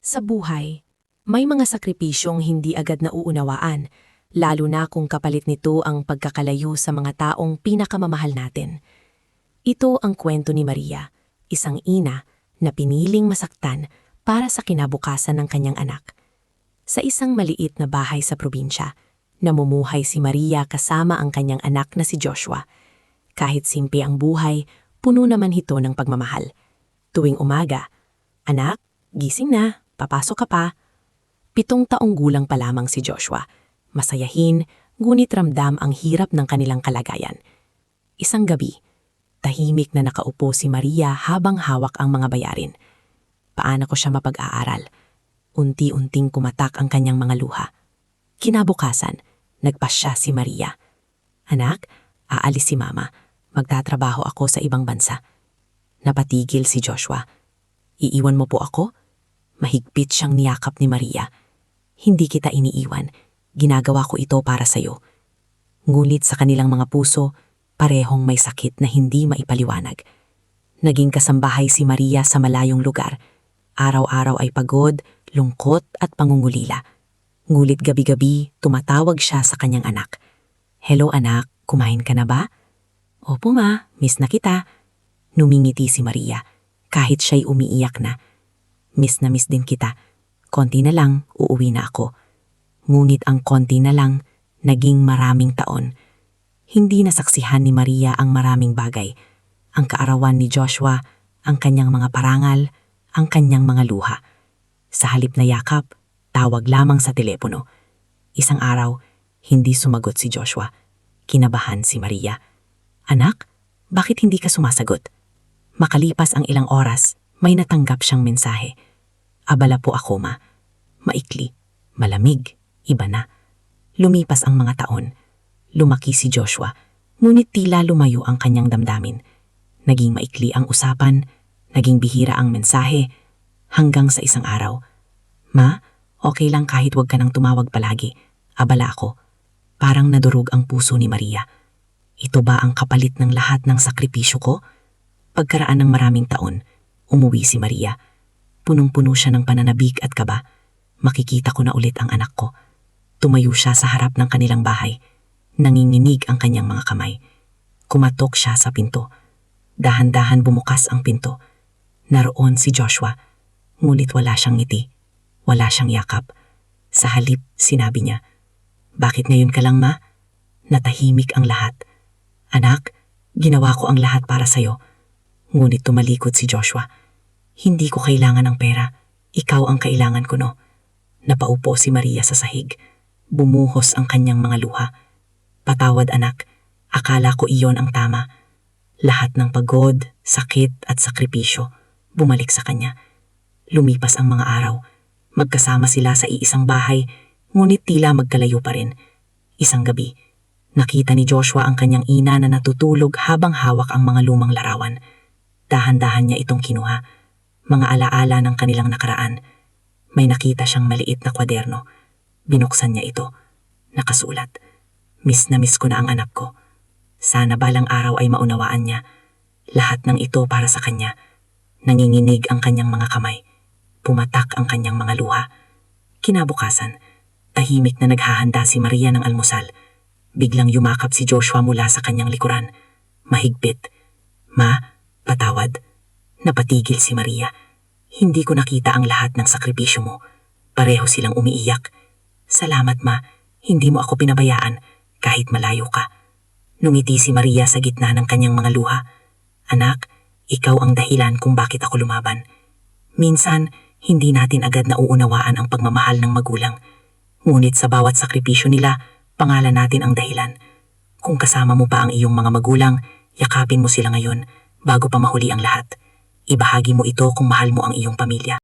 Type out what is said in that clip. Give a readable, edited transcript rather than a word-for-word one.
Sa buhay, may mga sakripisyong hindi agad nauunawaan, lalo na kung kapalit nito ang pagkakalayo sa mga taong pinakamamahal natin. Ito ang kwento ni Maria, isang ina na piniling masaktan para sa kinabukasan ng kanyang anak. Sa isang maliit na bahay sa probinsya, namumuhay si Maria kasama ang kanyang anak na si Joshua. Kahit simple ang buhay, puno naman ito ng pagmamahal. Tuwing umaga, "Anak, gising na. Papasok ka pa." 7 taong gulang pa lamang si Joshua. Masayahin, ngunit ramdam ang hirap ng kanilang kalagayan. Isang gabi, tahimik na nakaupo si Maria habang hawak ang mga bayarin. Paano ko siya mapag-aaral? Unti-unting kumatak ang kanyang mga luha. Kinabukasan, nagpasya si Maria. "Anak, aalis si Mama. Magtatrabaho ako sa ibang bansa." Napatigil si Joshua. "Iiwan mo po ako?" Mahigpit siyang niyakap ni Maria. "Hindi kita iniiwan. Ginagawa ko ito para sa'yo." Ngunit sa kanilang mga puso, parehong may sakit na hindi maipaliwanag. Naging kasambahay si Maria sa malayong lugar. Araw-araw ay pagod, lungkot at pangungulila. Ngunit gabi-gabi, tumatawag siya sa kanyang anak. "Hello anak, kumain ka na ba?" "Opo ma, miss na kita." Numingiti si Maria, kahit siya'y umiiyak na. "Miss na miss din kita. Konti na lang, uuwi na ako." Ngunit ang konti na lang, naging maraming taon. Hindi nasaksihan ni Maria ang maraming bagay. Ang kaarawan ni Joshua, ang kanyang mga parangal, ang kanyang mga luha. Sa halip na yakap, tawag lamang sa telepono. Isang araw, hindi sumagot si Joshua. Kinabahan si Maria. "Anak, bakit hindi ka sumasagot?" Makalipas ang ilang oras, may natanggap siyang mensahe. "Abala po ako ma." Maikli, malamig, iba na. Lumipas ang mga taon. Lumaki si Joshua, ngunit tila lumayo ang kanyang damdamin. Naging maikli ang usapan, naging bihira ang mensahe, hanggang sa isang araw. "Ma, okay lang kahit wag ka nang tumawag palagi. Abala ako." Parang nadurog ang puso ni Maria. Ito ba ang kapalit ng lahat ng sakripisyo ko? Pagkaraan ng maraming taon, umuwi si Maria. Punong-puno siya ng pananabik at kaba. Makikita ko na ulit ang anak ko. Tumayo siya sa harap ng kanilang bahay. Nanginginig ang kanyang mga kamay. Kumatok siya sa pinto. Dahan-dahan bumukas ang pinto. Naroon si Joshua. Ngunit wala siyang ngiti. Wala siyang yakap. Sa halip, sinabi niya, "Bakit ngayon ka lang ma?" Natahimik ang lahat. "Anak, ginawa ko ang lahat para sa'yo." Ngunit tumalikod si Joshua. "Hindi ko kailangan ng pera. Ikaw ang kailangan ko no." Napaupo si Maria sa sahig. Bumuhos ang kanyang mga luha. "Patawad anak, akala ko iyon ang tama." Lahat ng pagod, sakit at sakripisyo bumalik sa kanya. Lumipas ang mga araw. Magkasama sila sa iisang bahay, ngunit tila magkalayo pa rin. Isang gabi, nakita ni Joshua ang kanyang ina na natutulog habang hawak ang mga lumang larawan. Dahan-dahan niya itong kinuha. Mga alaala ng kanilang nakaraan. May nakita siyang maliit na kwaderno. Binuksan niya ito. Nakasulat, "Miss na miss ko na ang anak ko." Sana balang araw ay maunawaan niya. Lahat ng ito para sa kanya. Nanginginig ang kanyang mga kamay. Pumatak ang kanyang mga luha. Kinabukasan, tahimik na naghahanda si Maria ng almusal. Biglang yumakap si Joshua mula sa kanyang likuran. Mahigpit. "Ma, patawad." Napatigil si Maria. "Hindi ko nakita ang lahat ng sakripisyo mo." Pareho silang umiiyak. "Salamat ma, hindi mo ako pinabayaan kahit malayo ka." Nungiti si Maria sa gitna ng kanyang mga luha. "Anak, ikaw ang dahilan kung bakit ako lumaban." Minsan, hindi natin agad nauunawaan ang pagmamahal ng magulang. Ngunit sa bawat sakripisyo nila, pangalan natin ang dahilan. Kung kasama mo pa ang iyong mga magulang, yakapin mo sila ngayon bago pa mahuli ang lahat. Ibahagi mo ito kung mahal mo ang iyong pamilya.